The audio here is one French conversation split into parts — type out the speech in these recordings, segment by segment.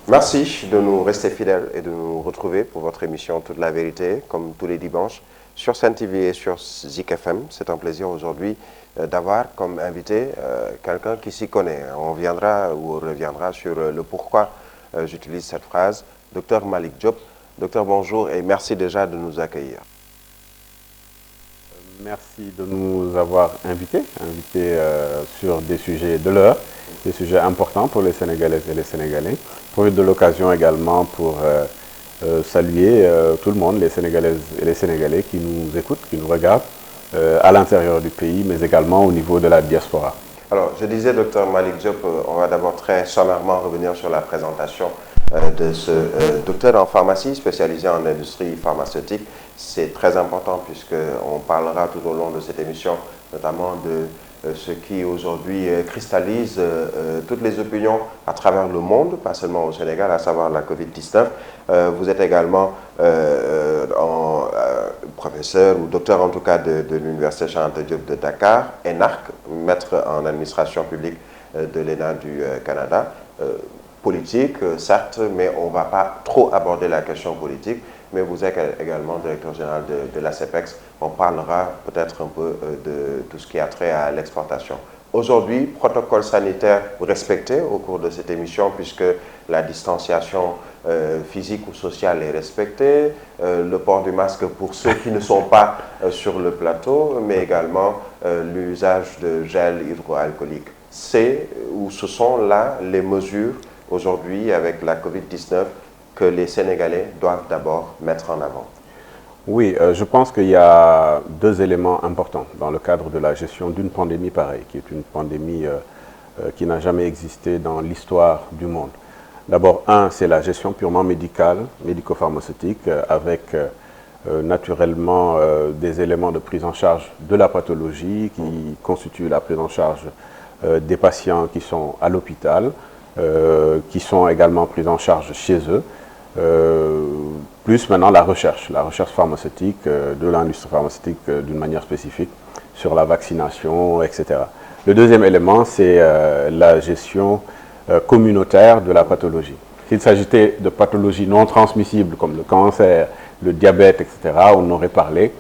Merci de nous rester fidèles et de nous retrouver pour votre émission Toute la vérité, comme tous les dimanches, sur Sen TV et sur Zik FM. C'est un plaisir aujourd'hui d'avoir comme invité quelqu'un qui s'y connaît. On viendra ou on reviendra sur le pourquoi j'utilise cette phrase. Docteur Malick Diop. Docteur, bonjour et merci déjà de nous accueillir. Merci de nous avoir invités sur des sujets de l'heure, des sujets importants pour les Sénégalaises et les Sénégalais. Profite de l'occasion également pour saluer tout le monde, les Sénégalaises et les Sénégalais qui nous écoutent, qui nous regardent à l'intérieur du pays, mais également au niveau de la diaspora. Alors, je disais, docteur Malick Diop, on va d'abord très sommairement revenir sur la présentation de ce docteur en pharmacie spécialisé en industrie pharmaceutique. C'est très important puisqu'on parlera tout au long de cette émission notamment de ce qui aujourd'hui cristallise toutes les opinions à travers le monde, pas seulement au Sénégal, à savoir la Covid-19. Vous êtes également professeur ou docteur en tout cas de l'Université Cheikh Anta Diop de Dakar, ENARC, maître en administration publique de l'ENA du Canada. Politique, certes, mais on ne va pas trop aborder la question politique. Mais vous êtes également directeur général de l'ACEPEX. On parlera peut-être un peu de tout ce qui a trait à l'exportation. Aujourd'hui, protocole sanitaire respecté au cours de cette émission puisque la distanciation physique ou sociale est respectée, le port du masque pour ceux qui ne sont pas sur le plateau, mais également l'usage de gel hydroalcoolique. Ce sont là les mesures aujourd'hui avec la Covid-19 que les Sénégalais doivent d'abord mettre en avant? Oui, je pense qu'il y a deux éléments importants dans le cadre de la gestion d'une pandémie pareille, qui est une pandémie qui n'a jamais existé dans l'histoire du monde. D'abord, c'est la gestion purement médicale, médico-pharmaceutique, avec naturellement des éléments de prise en charge de la pathologie qui constituent la prise en charge des patients qui sont à l'hôpital, qui sont également pris en charge chez eux. Plus maintenant la recherche pharmaceutique, de l'industrie pharmaceutique d'une manière spécifique sur la vaccination, etc. Le deuxième élément, c'est la gestion communautaire de la pathologie. S'il s'agissait de pathologies non transmissibles comme le cancer, le diabète, etc., on aurait parlé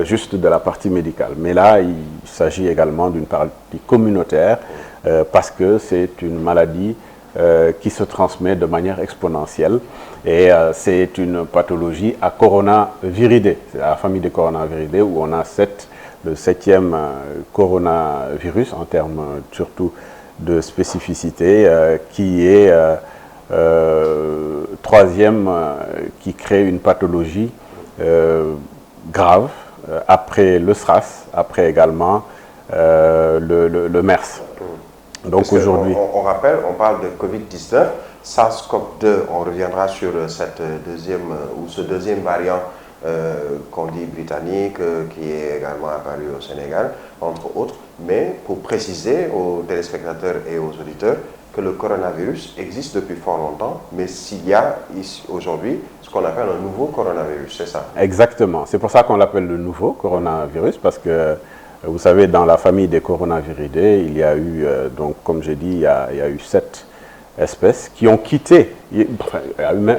juste de la partie médicale. Mais là, il s'agit également d'une partie communautaire parce que c'est une maladie qui se transmet de manière exponentielle et c'est une pathologie à coronaviridés. C'est la famille des coronaviridés où on a le septième coronavirus en termes surtout de spécificité qui est troisième qui crée une pathologie grave après le SRAS, après également le MERS. Donc aujourd'hui, on rappelle, on parle de Covid-19, SARS-CoV-2, on reviendra sur ce deuxième variant qu'on dit britannique, qui est également apparu au Sénégal, entre autres. Mais pour préciser aux téléspectateurs et aux auditeurs que le coronavirus existe depuis fort longtemps, mais s'il y a aujourd'hui ce qu'on appelle un nouveau coronavirus, c'est ça? Exactement, c'est pour ça qu'on l'appelle le nouveau coronavirus, parce que vous savez, dans la famille des coronaviridés, il y a eu, donc comme j'ai dit, il y a eu 7 espèces qui ont quitté. Il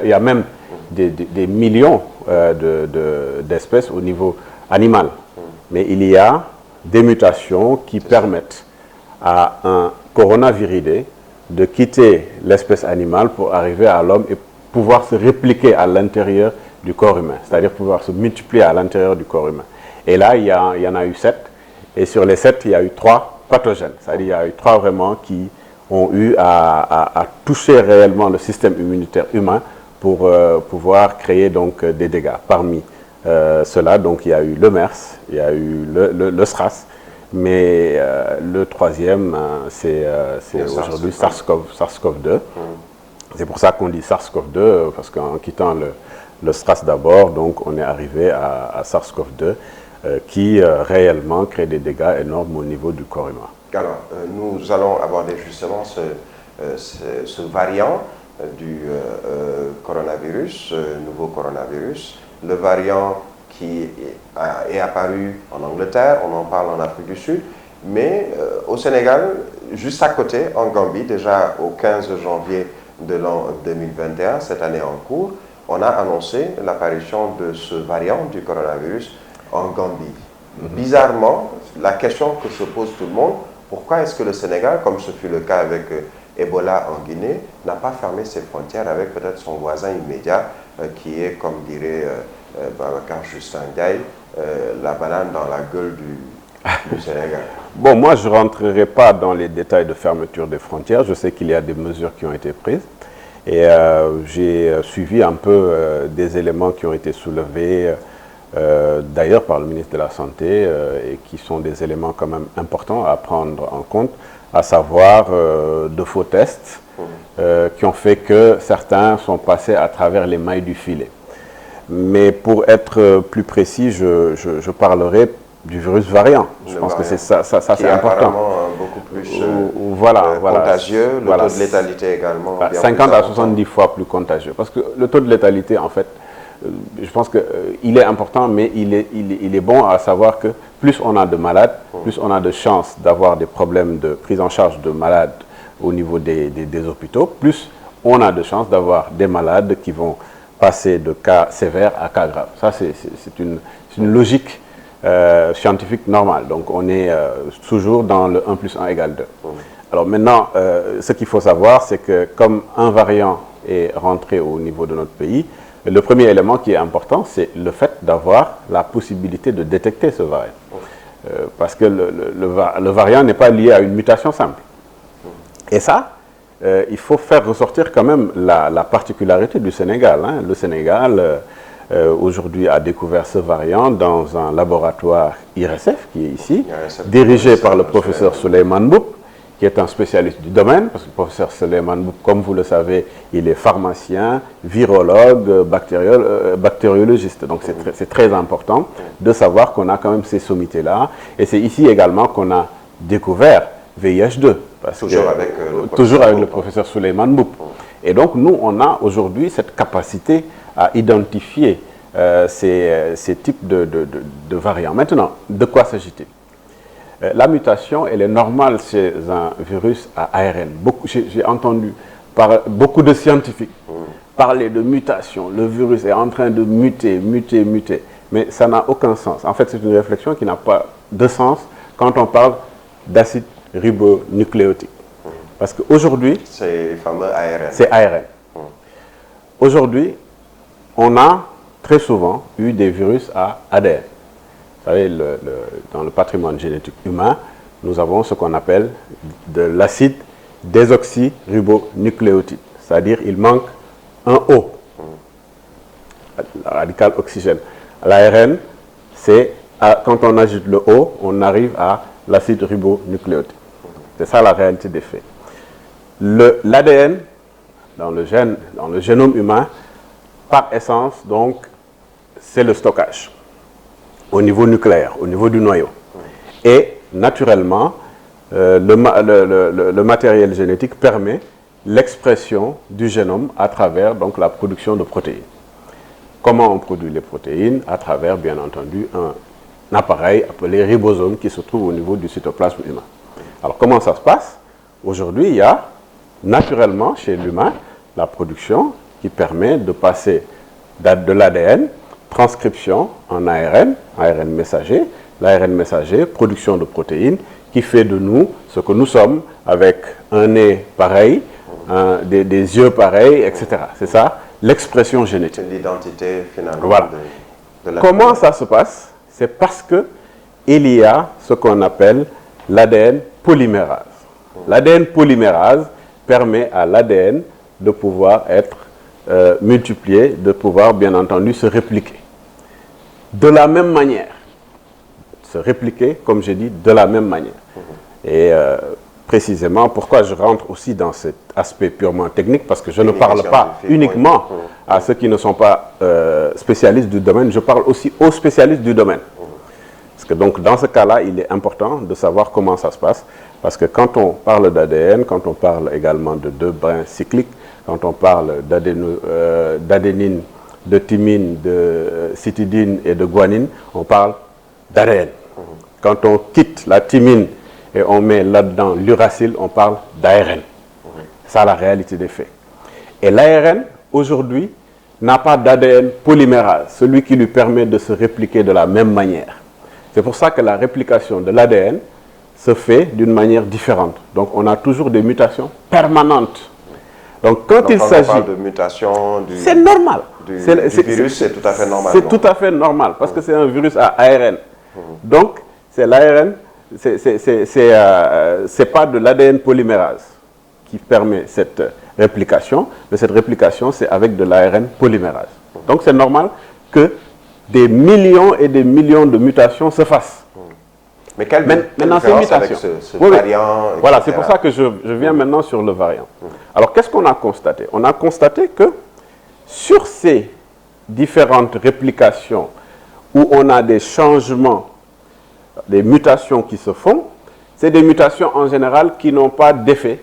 y a même des millions d'espèces au niveau animal. Mais il y a des mutations qui permettent à un coronaviridé de quitter l'espèce animale pour arriver à l'homme et pouvoir se répliquer à l'intérieur du corps humain, c'est-à-dire pouvoir se multiplier à l'intérieur du corps humain. Et là, il y en a eu 7. Et sur les 7, il y a eu 3 pathogènes. C'est-à-dire il y a eu 3 vraiment qui ont eu à toucher réellement le système immunitaire humain pour pouvoir créer donc des dégâts. Parmi ceux-là, donc il y a eu le MERS, il y a eu le SRAS, mais le troisième, c'est aujourd'hui SARS-CoV-2. C'est pour ça qu'on dit SARS-CoV-2, parce qu'en quittant le SRAS d'abord, donc on est arrivé à SARS-CoV-2. Qui réellement crée des dégâts énormes au niveau du corps humain. Alors, nous allons aborder justement ce variant du coronavirus, nouveau coronavirus, le variant qui est apparu en Angleterre, on en parle en Afrique du Sud, mais au Sénégal, juste à côté, en Gambie, déjà au 15 janvier de l'an 2021, cette année en cours, on a annoncé l'apparition de ce variant du coronavirus en Gambie. Bizarrement, la question que se pose tout le monde, pourquoi est-ce que le Sénégal, comme ce fut le cas avec Ebola en Guinée, n'a pas fermé ses frontières avec peut-être son voisin immédiat, qui est, comme dirait Babacar Justin Ndiaye, la banane dans la gueule du Sénégal. Bon, moi, je ne rentrerai pas dans les détails de fermeture des frontières. Je sais qu'il y a des mesures qui ont été prises. Et j'ai suivi un peu des éléments qui ont été soulevés, d'ailleurs par le ministre de la Santé, et qui sont des éléments quand même importants à prendre en compte, à savoir de faux tests qui ont fait que certains sont passés à travers les mailles du filet. Mais pour être plus précis, je parlerai du virus variant. Je pense que c'est ça c'est important. Beaucoup plus contagieux, le taux de létalité également. 50 à 70 fois plus contagieux. Parce que le taux de létalité, en fait, je pense qu'il est important, mais il est bon à savoir que plus on a de malades, plus on a de chances d'avoir des problèmes de prise en charge de malades au niveau des hôpitaux, plus on a de chances d'avoir des malades qui vont passer de cas sévères à cas graves. Ça, c'est une logique scientifique normale. Donc, on est toujours dans le 1 plus 1 égale 2. Alors maintenant, ce qu'il faut savoir, c'est que comme un variant est rentré au niveau de notre pays, le premier élément qui est important, c'est le fait d'avoir la possibilité de détecter ce variant. Parce que le variant n'est pas lié à une mutation simple. Et ça, il faut faire ressortir quand même la particularité du Sénégal. Hein. Le Sénégal, aujourd'hui, a découvert ce variant dans un laboratoire IRSF, qui est ici, dirigé par le professeur Souleymane Mboup, qui est un spécialiste du domaine, parce que le professeur Souleymane Mboup, comme vous le savez, il est pharmacien, virologue, bactériologiste. Donc c'est très important de savoir qu'on a quand même ces sommités-là. Et c'est ici également qu'on a découvert VIH2. Toujours avec le professeur Souleymane Mboup. Et donc nous, on a aujourd'hui cette capacité à identifier ces types de variants. Maintenant, de quoi s'agit-il? La mutation, elle est normale chez un virus à ARN. J'ai entendu beaucoup de scientifiques parler de mutation. Le virus est en train de muter. Mais ça n'a aucun sens. En fait, c'est une réflexion qui n'a pas de sens quand on parle d'acide ribonucléotique. Parce qu'aujourd'hui... C'est le fameux ARN. C'est ARN. Aujourd'hui, on a très souvent eu des virus à ADN. Vous savez, dans le patrimoine génétique humain, nous avons ce qu'on appelle de l'acide désoxyribonucléotide. C'est-à-dire il manque un O, radical oxygène. L'ARN, c'est quand on ajoute le O, on arrive à l'acide ribonucléotide. C'est ça la réalité des faits. L'ADN, dans le génome humain, par essence, donc, c'est le stockage au niveau nucléaire, au niveau du noyau. Et naturellement, le matériel génétique permet l'expression du génome à travers donc, la production de protéines. Comment on produit les protéines? À travers, bien entendu, un appareil appelé ribosome qui se trouve au niveau du cytoplasme humain. Alors, comment ça se passe? Aujourd'hui, il y a naturellement chez l'humain la production qui permet de passer de l'ADN, transcription en ARN, ARN messager, l'ARN messager, production de protéines, qui fait de nous ce que nous sommes avec un nez pareil, des yeux pareils, etc. C'est ça, l'expression génétique. C'est l'identité finalement. Voilà. Comment ça se passe? C'est parce qu'il y a ce qu'on appelle l'ADN polymérase. L'ADN polymérase permet à l'ADN de pouvoir être multiplié, de pouvoir bien entendu se répliquer. De la même manière. Se répliquer, comme j'ai dit, de la même manière. Et précisément, pourquoi je rentre aussi dans cet aspect purement technique, parce que je ne parle pas uniquement à ceux qui ne sont pas spécialistes du domaine, je parle aussi aux spécialistes du domaine. Parce que donc dans ce cas-là, il est important de savoir comment ça se passe, parce que quand on parle d'ADN, quand on parle également de deux brins cycliques, quand on parle d'adénine, de thymine, de cytidine et de guanine, on parle d'ADN. Quand on quitte la thymine et on met là-dedans l'uracile, on parle d'ARN. C'est ça la réalité des faits. Et l'ARN, aujourd'hui, n'a pas d'ADN polymérase, celui qui lui permet de se répliquer de la même manière. C'est pour ça que la réplication de l'ADN se fait d'une manière différente. Donc, on a toujours des mutations permanentes. Donc, quand il s'agit de mutation du... C'est normal. Du virus, c'est tout à fait normal. C'est tout à fait normal, parce que c'est un virus à ARN. Donc, c'est l'ARN, c'est pas de l'ADN polymérase qui permet cette réplication, mais cette réplication, c'est avec de l'ARN polymérase. Donc, c'est normal que des millions et des millions de mutations se fassent. Mais quelle maintenant, ces mutations, avec ce variant, voilà, c'est pour ça que je viens maintenant sur le variant. Alors, qu'est-ce qu'on a constaté? On a constaté que sur ces différentes réplications où on a des changements, des mutations qui se font, c'est des mutations en général qui n'ont pas d'effet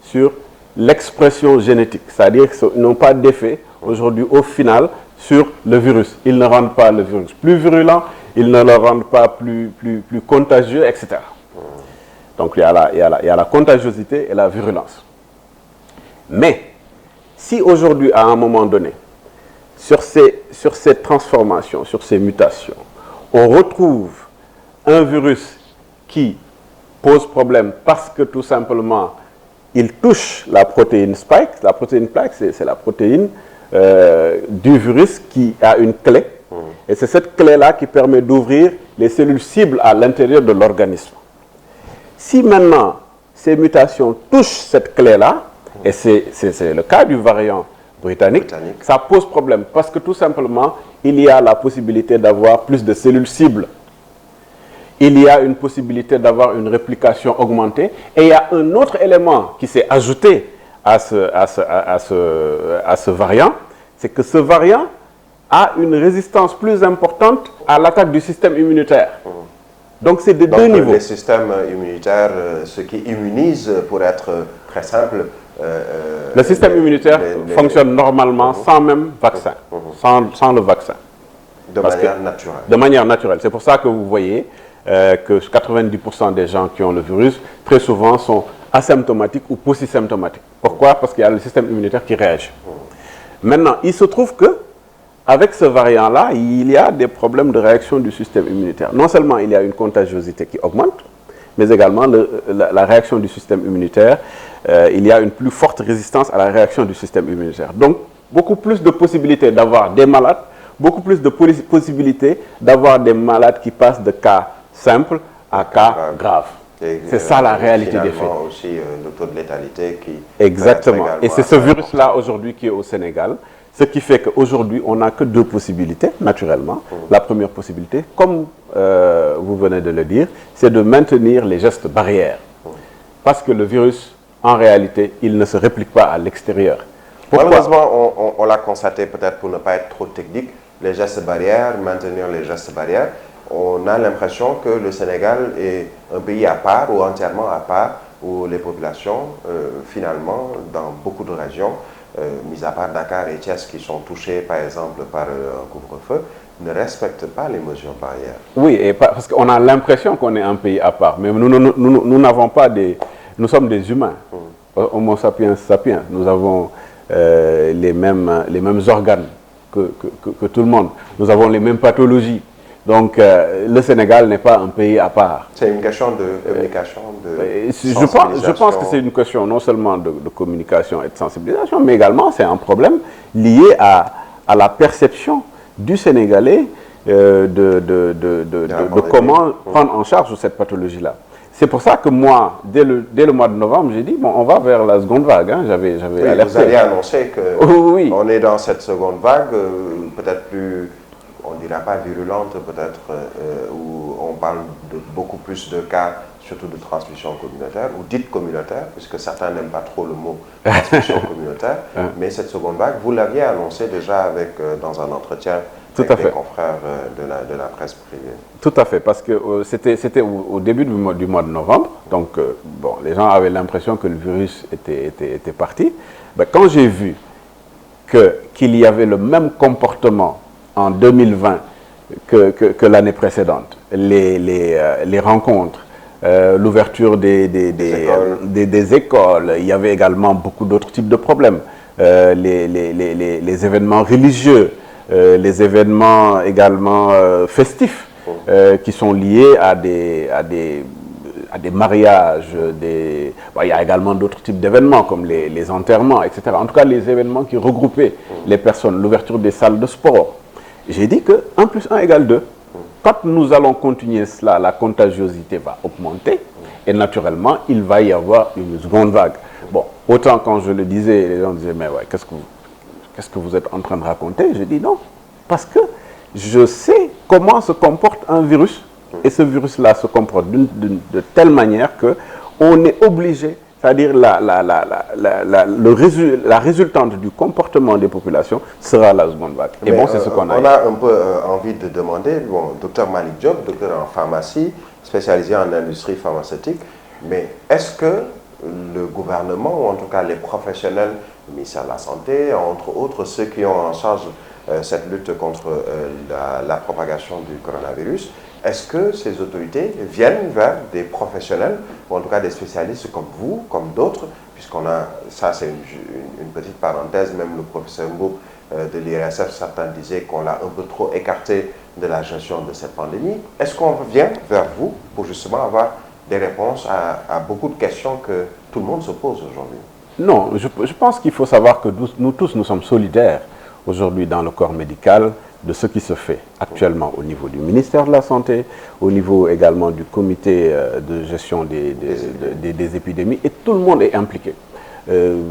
sur l'expression génétique, c'est-à-dire qu'ils n'ont pas d'effet aujourd'hui au final sur le virus. Ils ne rendent pas le virus plus virulent, ils ne le rendent pas plus contagieux, etc. Donc il y a la contagiosité et la virulence. Mais si aujourd'hui, à un moment donné, sur ces transformations, sur ces mutations, on retrouve un virus qui pose problème parce que tout simplement, il touche la protéine spike. La protéine spike, c'est la protéine du virus qui a une clé. Et c'est cette clé-là qui permet d'ouvrir les cellules cibles à l'intérieur de l'organisme. Si maintenant, ces mutations touchent cette clé-là, et c'est le cas du variant britannique, ça pose problème parce que tout simplement, il y a la possibilité d'avoir plus de cellules cibles. Il y a une possibilité d'avoir une réplication augmentée. Et il y a un autre élément qui s'est ajouté à ce variant, c'est que ce variant a une résistance plus importante à l'attaque du système immunitaire. Donc c'est de deux niveaux. Les systèmes immunitaires, ce qui immunise, pour être très simple... le système immunitaire fonctionne normalement sans même vaccin, sans le vaccin. De manière naturelle. De manière naturelle. C'est pour ça que vous voyez que 90% des gens qui ont le virus, très souvent, sont asymptomatiques ou paucisymptomatiques. Pourquoi? Parce qu'il y a le système immunitaire qui réagit. Maintenant, il se trouve que avec ce variant-là, il y a des problèmes de réaction du système immunitaire. Non seulement il y a une contagiosité qui augmente, mais également la réaction du système immunitaire, il y a une plus forte résistance à la réaction du système immunitaire. Donc, beaucoup plus de possibilités d'avoir des malades, beaucoup plus de possibilités d'avoir des malades qui passent de cas simples à cas graves. C'est ça la réalité des faits. Aussi le taux de létalité qui... Exactement. Et c'est ce virus-là aujourd'hui qui est au Sénégal. Ce qui fait qu'aujourd'hui, on n'a que deux possibilités, naturellement. La première possibilité, comme vous venez de le dire, c'est de maintenir les gestes barrières. Parce que le virus, en réalité, il ne se réplique pas à l'extérieur. Malheureusement, on l'a constaté, peut-être pour ne pas être trop technique, les gestes barrières, maintenir les gestes barrières, on a l'impression que le Sénégal est un pays à part ou entièrement à part, où les populations, finalement, dans beaucoup de régions, mis à part Dakar et Thiès qui sont touchés par exemple par un couvre-feu, ne respectent pas les mesures barrières. Oui, et parce qu'on a l'impression qu'on est un pays à part, mais nous n'avons pas des... Nous sommes des humains, Homo sapiens sapiens, nous avons les mêmes organes que tout le monde, nous avons les mêmes pathologies. Donc le Sénégal n'est pas un pays à part. C'est une question de communication, de sensibilisation. Je pense que c'est une question non seulement de communication et de sensibilisation, mais également c'est un problème lié à la perception du Sénégalais de comment prendre en charge cette pathologie-là. C'est pour ça que moi, dès le mois de novembre, j'ai dit, bon, on va vers la seconde vague. Hein. J'avais alerté. Vous aviez annoncé qu'on est dans cette seconde vague, peut-être plus... on ne dira pas virulente peut-être, où on parle de beaucoup plus de cas, surtout de transmission communautaire, ou dite communautaire, puisque certains n'aiment pas trop le mot transmission communautaire, mais cette seconde vague, vous l'aviez annoncé déjà dans un entretien avec des confrères de la presse privée. Tout à fait, parce que c'était au début du mois de novembre, donc bon, les gens avaient l'impression que le virus était parti. Ben, quand j'ai vu qu'il y avait le même comportement en 2020 que l'année précédente, les rencontres, l'ouverture des écoles, il y avait également beaucoup d'autres types de problèmes. les événements religieux, les événements également festifs qui sont liés à des mariages, il y a également d'autres types d'événements comme les enterrements, etc. En tout cas, les événements qui regroupaient les personnes, l'ouverture des salles de sport. J'ai dit que 1 plus 1 égale 2. Quand nous allons continuer cela, la contagiosité va augmenter et naturellement, il va y avoir une seconde vague. Bon, autant quand je le disais, les gens disaient, mais ouais, qu'est-ce que vous êtes en train de raconter? Je dis non, parce que je sais comment se comporte un virus et ce virus-là se comporte de telle manière qu'on est obligé, c'est-à-dire la résultante du comportement des populations sera la seconde vague. Et bon, c'est ce qu'on a. On a un peu envie de demander, bon, docteur Malick Diop, docteur en pharmacie, spécialisé en industrie pharmaceutique, mais est-ce que le gouvernement, ou en tout cas les professionnels, le ministère de la Santé, entre autres, ceux qui ont en charge cette lutte contre la propagation du coronavirus, est-ce que ces autorités viennent vers des professionnels, ou en tout cas des spécialistes comme vous, comme d'autres, puisqu'on a, ça c'est une petite parenthèse, même le professeur Mboup de l'IRSF, certains disaient qu'on l'a un peu trop écarté de la gestion de cette pandémie. Est-ce qu'on vient vers vous pour justement avoir des réponses à beaucoup de questions que tout le monde se pose aujourd'hui? Non, je pense qu'il faut savoir que nous tous, nous sommes solidaires aujourd'hui dans le corps médical de ce qui se fait actuellement au niveau du ministère de la Santé, au niveau également du comité de gestion des épidémies, et tout le monde est impliqué.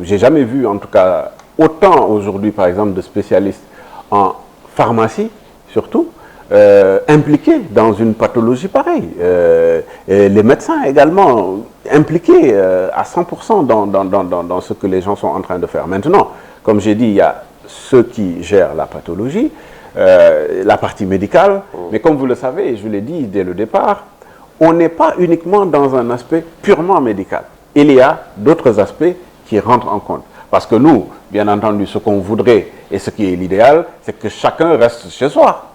J'ai jamais vu en tout cas autant aujourd'hui par exemple de spécialistes en pharmacie surtout, impliqués dans une pathologie pareille. Et les médecins également impliqués à 100% dans ce que les gens sont en train de faire. Maintenant, comme j'ai dit, il y a ceux qui gèrent la pathologie, la partie médicale, mais comme vous le savez, je l'ai dit dès le départ, on n'est pas uniquement dans un aspect purement médical. Il y a d'autres aspects qui rentrent en compte. Parce que nous, bien entendu, ce qu'on voudrait et ce qui est l'idéal, c'est que chacun reste chez soi.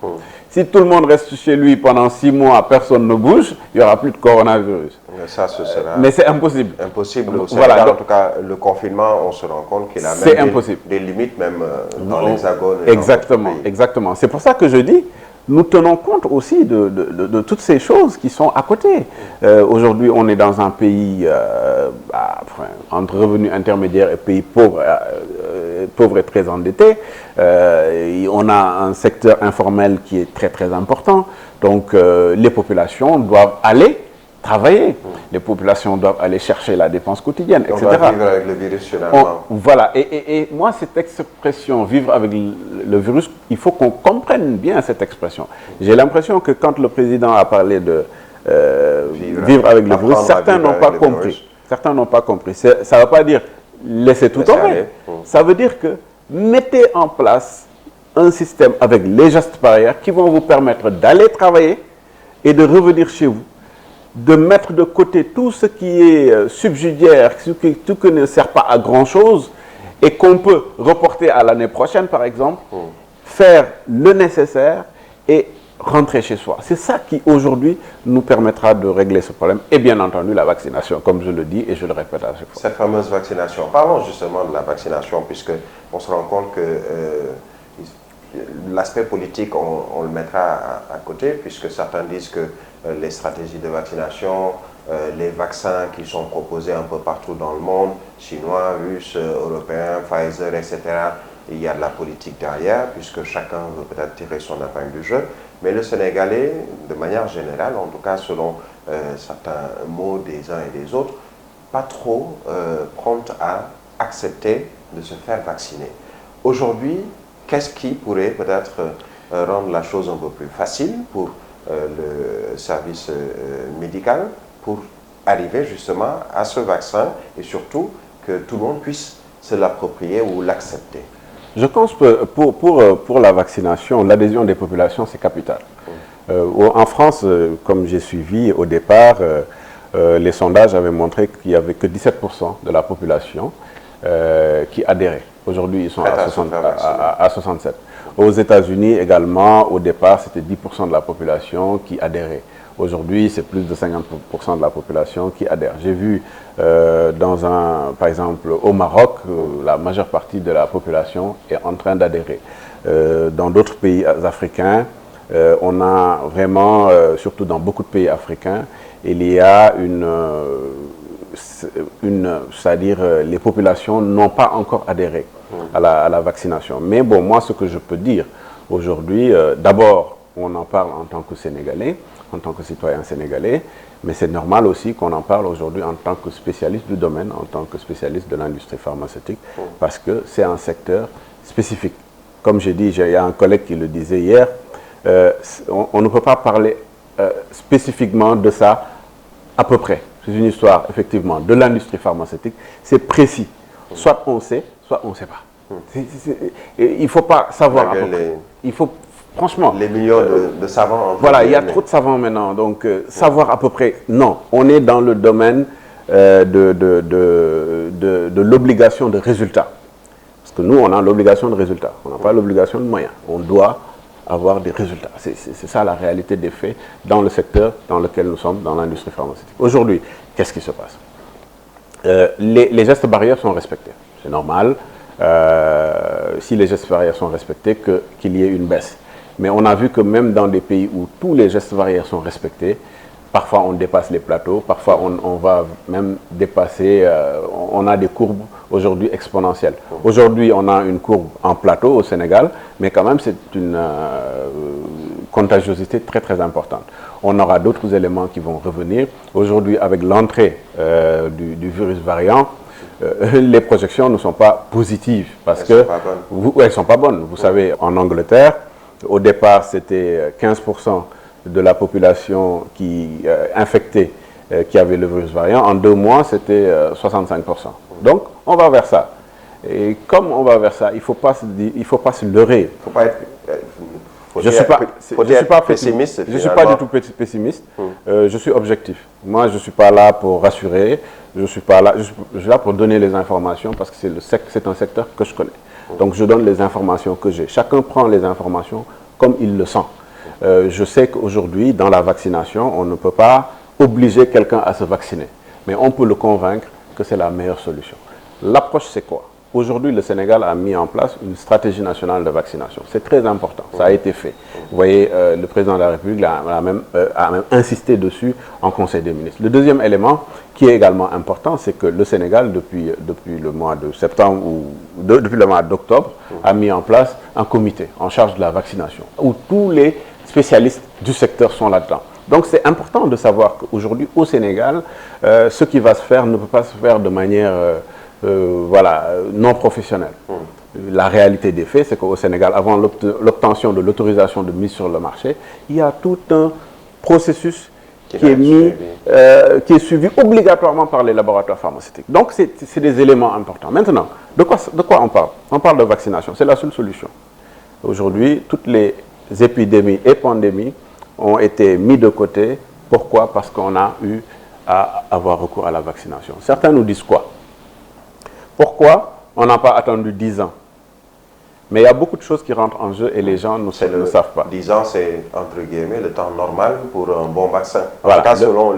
Si tout le monde reste chez lui pendant 6 mois, personne ne bouge, il n'y aura plus de coronavirus. Ça, ce sera mais c'est impossible. Impossible. Au Sénégal, voilà, en tout cas, le confinement, on se rend compte qu'il a même des limites, même dans l'Hexagone. Exactement, exactement. C'est pour ça que je dis, nous tenons compte aussi de toutes ces choses qui sont à côté. Aujourd'hui, on est dans un pays entre revenus intermédiaires et pays pauvres et très endettés. On a un secteur informel qui est très très important. Donc les populations doivent aller travailler. Les populations doivent aller chercher la dépense quotidienne, etc. On doit vivre avec le virus finalement. Voilà. Et moi, cette expression, vivre avec le virus, il faut qu'on comprenne bien cette expression. J'ai l'impression que quand le président a parlé de vivre avec le virus, certains n'ont pas compris. Certains n'ont pas compris. Ça ne veut pas dire laisser tout tomber. Ça veut dire que mettez en place un système avec les gestes barrières qui vont vous permettre d'aller travailler et de revenir chez vous, de mettre de côté tout ce qui est subsidiaire, tout ce qui ne sert pas à grand-chose et qu'on peut reporter à l'année prochaine, par exemple, faire le nécessaire et rentrer chez soi. C'est ça qui, aujourd'hui, nous permettra de régler ce problème. Et bien entendu, la vaccination, comme je le dis et je le répète à chaque fois. Cette fameuse vaccination. Parlons justement de la vaccination, puisqu'on se rend compte que l'aspect politique, on le mettra à côté, puisque certains disent que les stratégies de vaccination, les vaccins qui sont proposés un peu partout dans le monde, chinois, russes, européens, Pfizer, etc., il y a de la politique derrière, puisque chacun veut peut-être tirer son épingle du jeu. Mais le Sénégalais, de manière générale, en tout cas selon certains mots des uns et des autres, pas trop prompt à accepter de se faire vacciner. Aujourd'hui, qu'est-ce qui pourrait peut-être rendre la chose un peu plus facile pour le service médical pour arriver justement à ce vaccin et surtout que tout le monde puisse se l'approprier ou l'accepter? Je pense que pour la vaccination, l'adhésion des populations, c'est capital. En France, comme j'ai suivi au départ, les sondages avaient montré qu'il n'y avait que 17% de la population qui adhérait. Aujourd'hui, ils sont à 67. Aux États-Unis également, au départ, c'était 10% de la population qui adhérait. Aujourd'hui, c'est plus de 50% de la population qui adhère. J'ai vu, par exemple, au Maroc, la majeure partie de la population est en train d'adhérer. Dans d'autres pays africains, on a vraiment, surtout dans beaucoup de pays africains, il y a c'est-à-dire les populations n'ont pas encore adhéré à la vaccination. Mais bon, moi, ce que je peux dire aujourd'hui, d'abord, on en parle en tant que Sénégalais, en tant que citoyen sénégalais, mais c'est normal aussi qu'on en parle aujourd'hui en tant que spécialiste du domaine, en tant que spécialiste de l'industrie pharmaceutique, parce que c'est un secteur spécifique. Comme j'ai dit, il y a un collègue qui le disait hier, on ne peut pas parler spécifiquement de ça à peu près. C'est une histoire, effectivement, de l'industrie pharmaceutique. C'est précis. Soit on sait, soit on ne sait pas. Il ne faut pas savoir à peu près. Il faut, franchement... Les millions de savants. Voilà, il y a trop de savants maintenant. Donc, savoir à peu près, non. On est dans le domaine de l'obligation de résultat. Parce que nous, on a l'obligation de résultat. On n'a pas l'obligation de moyens. On doit avoir des résultats. C'est ça la réalité des faits dans le secteur dans lequel nous sommes, dans l'industrie pharmaceutique. Aujourd'hui, qu'est-ce qui se passe? Les gestes barrières sont respectés. C'est normal, si les gestes barrières sont respectés, qu'il y ait une baisse. Mais on a vu que même dans des pays où tous les gestes barrières sont respectés, parfois on dépasse les plateaux, parfois on va même dépasser, on a des courbes aujourd'hui exponentielles. Aujourd'hui, on a une courbe en plateau au Sénégal, mais quand même c'est une contagiosité très très importante. On aura d'autres éléments qui vont revenir. Aujourd'hui, avec l'entrée du virus variant, les projections ne sont pas positives parce que elles ne sont pas bonnes. Vous savez, en Angleterre, au départ, c'était 15% de la population infectée qui avait le virus variant. En 2 mois, c'était 65%. Donc, on va vers ça. Et comme on va vers ça, il ne faut pas se leurrer. Il ne faut pas être... Je ne suis pas pessimiste. Je ne suis pas du tout pessimiste. Je suis objectif. Moi, je ne suis pas là pour rassurer. Je suis là pour donner les informations parce que c'est un secteur que je connais. Donc, je donne les informations que j'ai. Chacun prend les informations comme il le sent. Je sais qu'aujourd'hui, dans la vaccination, on ne peut pas obliger quelqu'un à se vacciner. Mais on peut le convaincre que c'est la meilleure solution. L'approche, c'est quoi? Aujourd'hui, le Sénégal a mis en place une stratégie nationale de vaccination. C'est très important. Ça a été fait. Vous voyez, le président de la République a même insisté dessus en Conseil des ministres. Le deuxième élément qui est également important, c'est que le Sénégal, depuis le mois de septembre ou depuis le mois d'octobre, a mis en place un comité en charge de la vaccination où tous les spécialistes du secteur sont là-dedans. Donc c'est important de savoir qu'aujourd'hui, au Sénégal, ce qui va se faire ne peut pas se faire de manière non professionnelle. La réalité des faits, c'est qu'au Sénégal, avant l'obtention de l'autorisation de mise sur le marché, il y a tout un processus qui est suivi obligatoirement par les laboratoires pharmaceutiques. Donc c'est des éléments importants. Maintenant, de quoi on parle? On parle de vaccination. C'est la seule solution. Aujourd'hui, toutes les épidémies et pandémies ont été mis de côté. Pourquoi? Parce qu'on a eu à avoir recours à la vaccination. Certains nous disent quoi? Pourquoi on n'a pas attendu 10 ans? Mais il y a beaucoup de choses qui rentrent en jeu et les gens ne savent pas. 10 ans, c'est entre guillemets le temps normal pour un bon vaccin. En Voilà, tout cas, selon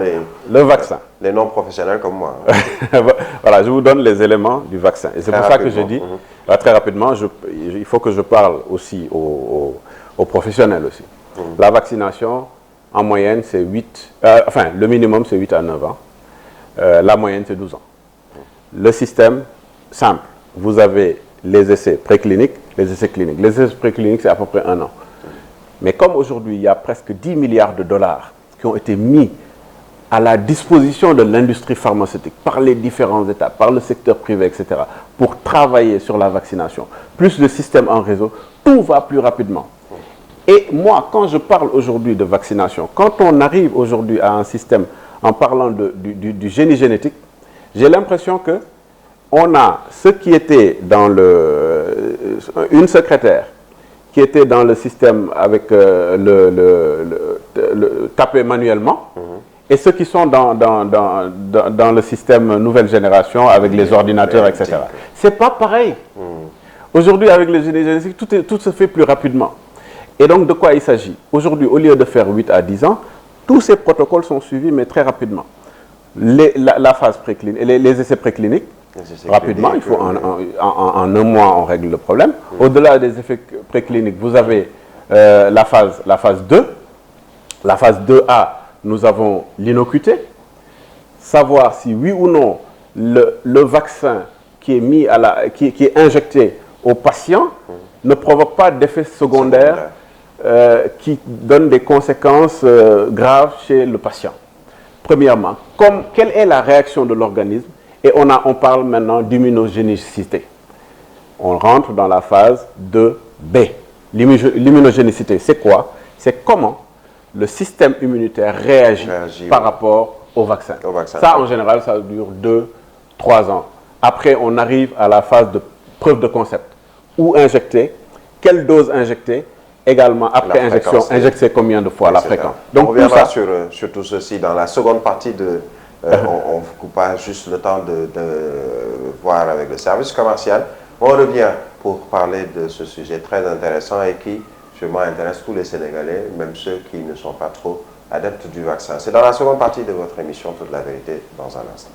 le vaccin. Les non-professionnels comme moi. Voilà, je vous donne les éléments du vaccin. Et c'est pour ça que j'ai dit, très rapidement, il faut que je parle aussi aux professionnels aussi. La vaccination, en moyenne, c'est 8, le minimum, c'est 8 à 9 ans. La moyenne, c'est 12 ans. Le système, simple. Vous avez les essais précliniques, les essais cliniques. Les essais précliniques, c'est à peu près 1 an. Mais comme aujourd'hui, il y a presque 10 milliards de dollars qui ont été mis à la disposition de l'industrie pharmaceutique par les différents États, par le secteur privé, etc., pour travailler sur la vaccination, plus le système en réseau, tout va plus rapidement. Et moi, quand je parle aujourd'hui de vaccination, quand on arrive aujourd'hui à un système, en parlant du génie génétique, j'ai l'impression que on a ce qui était dans une secrétaire qui était dans le système avec tapé manuellement et ceux qui sont dans le système nouvelle génération avec les ordinateurs, etc. C'est pas pareil. Aujourd'hui, avec les génie génétique, tout se fait plus rapidement. Et donc, de quoi il s'agit? Aujourd'hui, au lieu de faire 8 à 10 ans, Tous ces protocoles sont suivis, mais très rapidement. La phase préclinique, les essais précliniques, rapidement, il faut en un mois, on règle le problème. Au-delà des effets précliniques, vous avez la phase 2. La phase 2A, nous avons l'innocuité. Savoir si oui ou non le vaccin qui est injecté au patient ne provoque pas d'effets secondaires qui donnent des conséquences graves chez le patient. Premièrement, quelle est la réaction de l'organisme? Et on parle maintenant d'immunogénicité. On rentre dans la phase 2B. L'immunogénicité, c'est quoi? C'est comment le système immunitaire réagit par rapport au vaccin. Ça, en général, ça dure 2-3 ans. Après, on arrive à la phase de preuve de concept. Où injecter? Quelle dose injecter? Également, après injection, injecter combien de fois? La fréquence. Donc, on reviendra sur tout ceci dans la seconde partie de... on ne coupe pas juste le temps de voir avec le service commercial. On revient pour parler de ce sujet très intéressant et qui, sûrement, intéresse tous les Sénégalais, même ceux qui ne sont pas trop adeptes du vaccin. C'est dans la seconde partie de votre émission Toute la vérité, dans un instant.